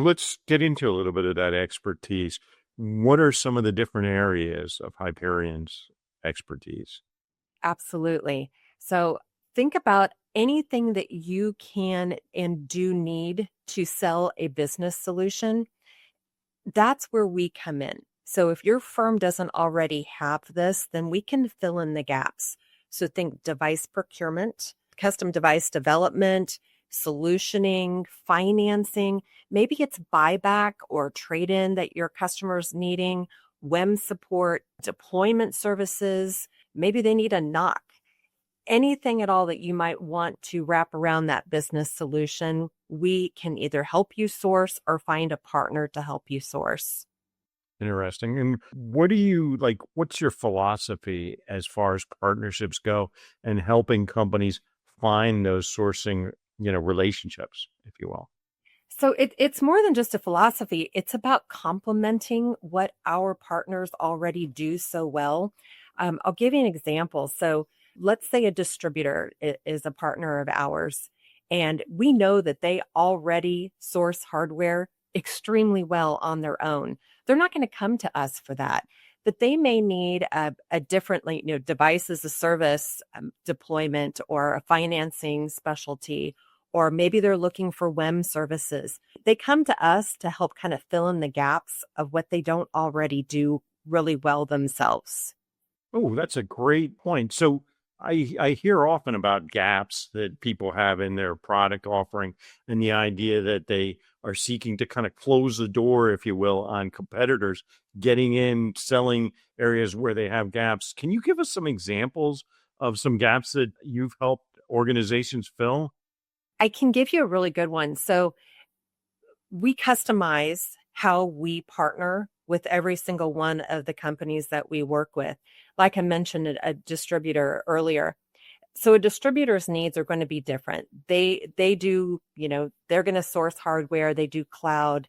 Let's get into a little bit of that expertise. What are some of the different areas of Hyperion's expertise? Absolutely. So think about anything that you can and do need to sell a business solution. That's where we come in. So if your firm doesn't already have this, then we can fill in the gaps. So think device procurement, custom device development, solutioning, financing. Maybe it's buyback or trade in that your customer's needing, WEM support, deployment services. Maybe they need a knock. Anything at all that you might want to wrap around that business solution, we can either help you source or find a partner to help you source. Interesting. And what do you like? What's your philosophy as far as partnerships go and helping companies find those sourcing, relationships, if you will? So it's more than just a philosophy. It's about complementing what our partners already do so well. I'll give you an example. So let's say a distributor is a partner of ours, and we know that they already source hardware extremely well on their own. They're not going to come to us for that, but they may need a different, like, device as a service deployment or a financing specialty, or maybe they're looking for WEM services. They come to us to help kind of fill in the gaps of what they don't already do really well themselves. Oh, that's a great point. So I hear often about gaps that people have in their product offering and the idea that they are seeking to kind of close the door, if you will, on competitors getting in, selling areas where they have gaps. Can you give us some examples of some gaps that you've helped organizations fill? I can give you a really good one. So we customize how we partner with every single one of the companies that we work with. Like I mentioned, a distributor earlier. So a distributor's needs are going to be different. They do, they're going to source hardware, they do cloud.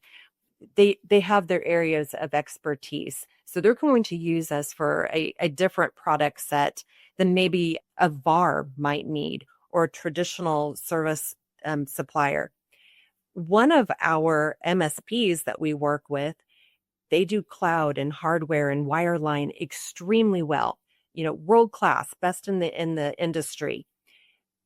They have their areas of expertise. So they're going to use us for a different product set than maybe a VAR might need or a traditional service supplier. One of our MSPs that we work with, they do cloud and hardware and wireline extremely well. World class, best in the industry.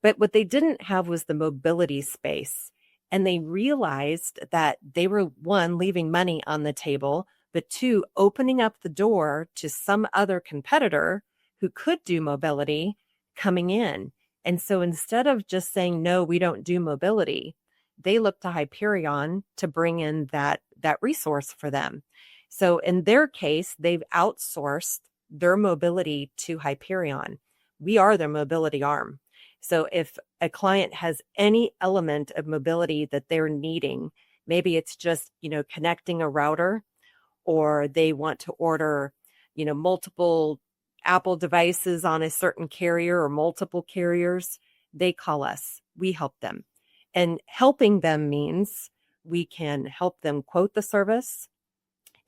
But what they didn't have was the mobility space. And they realized that they were, one, leaving money on the table, but two, opening up the door to some other competitor who could do mobility coming in. And so instead of just saying, no, we don't do mobility, they looked to Hyperion to bring in that resource for them. So in their case, they've outsourced their mobility to Hyperion. We are their mobility arm. So if a client has any element of mobility that they're needing, maybe it's just, connecting a router, or they want to order, multiple Apple devices on a certain carrier or multiple carriers, they call us. We help them. And helping them means we can help them quote the service.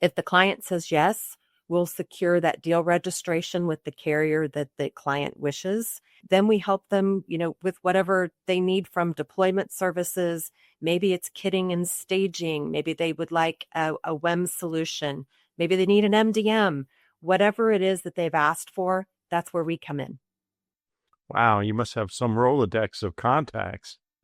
If the client says yes, we'll secure that deal registration with the carrier that the client wishes. Then we help them, with whatever they need from deployment services. Maybe it's kitting and staging. Maybe they would like a WEM solution. Maybe they need an MDM. Whatever it is that they've asked for, that's where we come in. Wow, you must have some Rolodex of contacts.